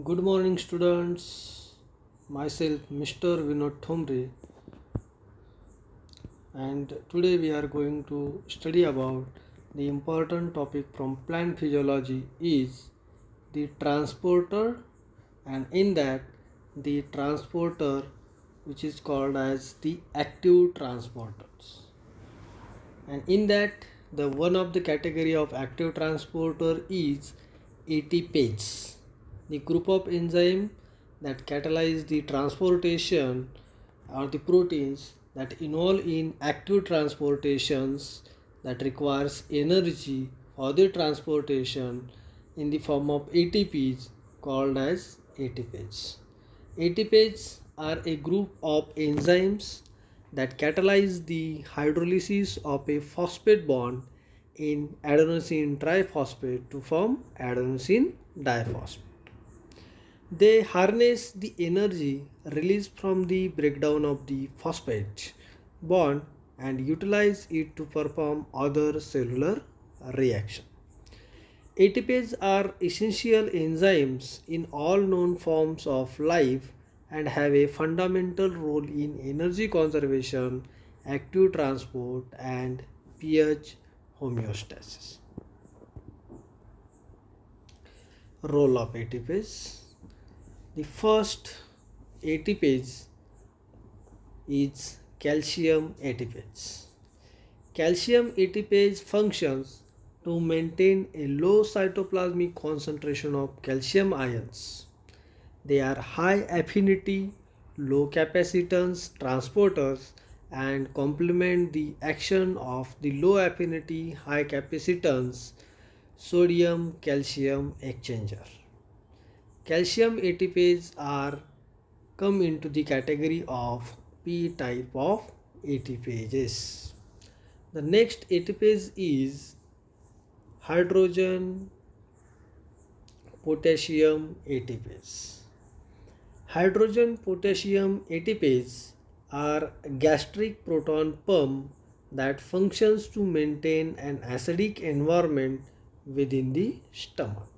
Good morning, students. Myself, Mr. Vinod Thomre, and today we are going to study about the important topic from plant physiology is the transporter, and in that, the transporter which is called as the active transporters. And in that, the one of the category of active transporter is ATPase, the group of enzyme that catalyze the transportation or the proteins that involve in active transportations that requires energy for the transportation in the form of ATPs called as ATPase. ATPases are a group of enzymes that catalyze the hydrolysis of a phosphate bond in adenosine triphosphate to form adenosine diphosphate. They harness the energy released from the breakdown of the phosphate bond and utilize it to perform other cellular reactions. ATPases are essential enzymes in all known forms of life and have a fundamental role in energy conservation, active transport, and pH homeostasis. Role of ATPase. The first ATPase is calcium ATPase. Calcium ATPase functions to maintain a low cytoplasmic concentration of calcium ions. They are high affinity, low capacitance transporters and complement the action of the low affinity, high capacitance sodium calcium exchanger. Calcium ATPase are come into the category of P type of ATPases. The next ATPase is hydrogen potassium ATPase. Hydrogen potassium ATPase are gastric proton pump that functions to maintain an acidic environment within the stomach.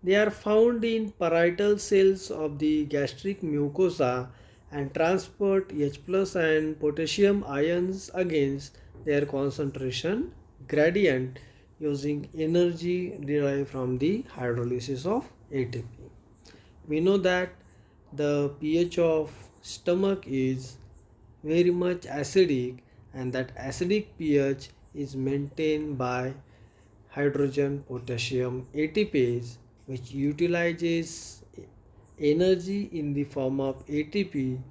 They are found in parietal cells of the gastric mucosa and transport H plus and potassium ions against their concentration gradient using energy derived from the hydrolysis of ATP. We know that the pH of stomach is very much acidic, and that acidic pH is maintained by hydrogen potassium ATPase, which utilizes energy in the form of ATP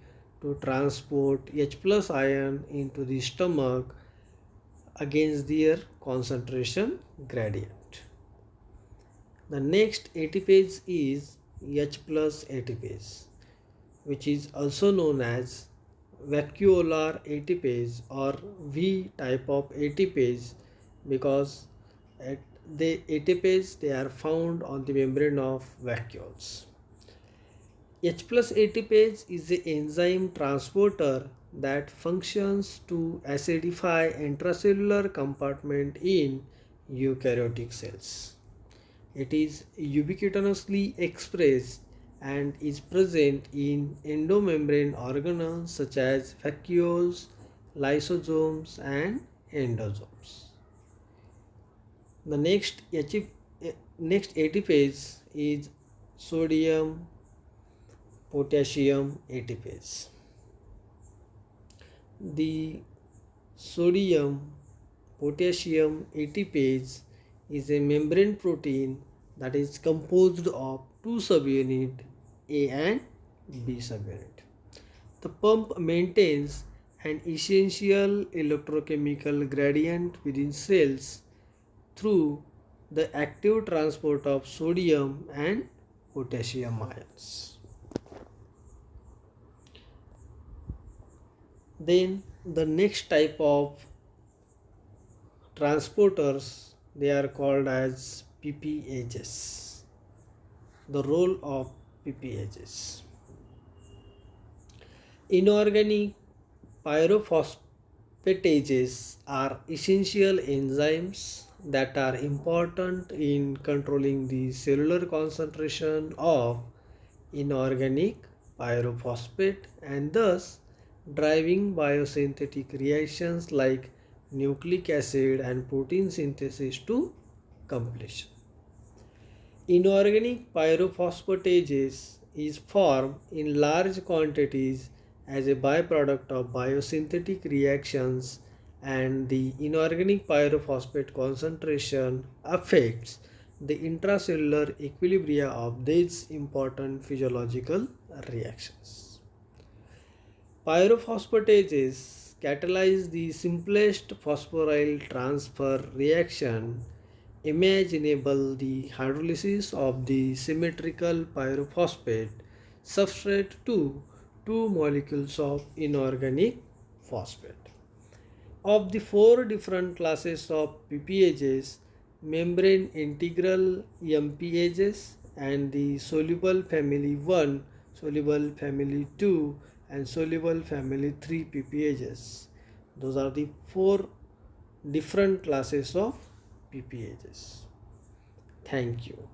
to transport H plus ion into the stomach against their concentration gradient. The next ATPase is H plus ATPase, which is also known as vacuolar ATPase or V type of ATPase because they are found on the membrane of vacuoles. H plus ATPase is the enzyme transporter that functions to acidify intracellular compartment in eukaryotic cells. It is ubiquitously expressed and is present in endomembrane organelles such as vacuoles, lysosomes, and endosomes. The next ATPase is sodium potassium ATPase. The sodium potassium ATPase is a membrane protein that is composed of two subunits A and B subunit. The pump maintains an essential electrochemical gradient within cells through the active transport of sodium and potassium ions. Then the next type of transporters, they are called as PPHs. The role of PPHs. Inorganic pyrophosphatases are essential enzymes that are important in controlling the cellular concentration of inorganic pyrophosphate and thus driving biosynthetic reactions like nucleic acid and protein synthesis to completion. Inorganic pyrophosphatases is formed in large quantities as a byproduct of biosynthetic reactions, and the inorganic pyrophosphate concentration affects the intracellular equilibria of these important physiological reactions. Pyrophosphatases catalyze the simplest phosphoryl transfer reaction imaginable, the hydrolysis of the symmetrical pyrophosphate substrate to two molecules of inorganic phosphate. Of the four different classes of PPases, membrane integral MPages and the soluble family 1, soluble family 2 and soluble family 3 PPages. Those are the four different classes of PPages. Thank you.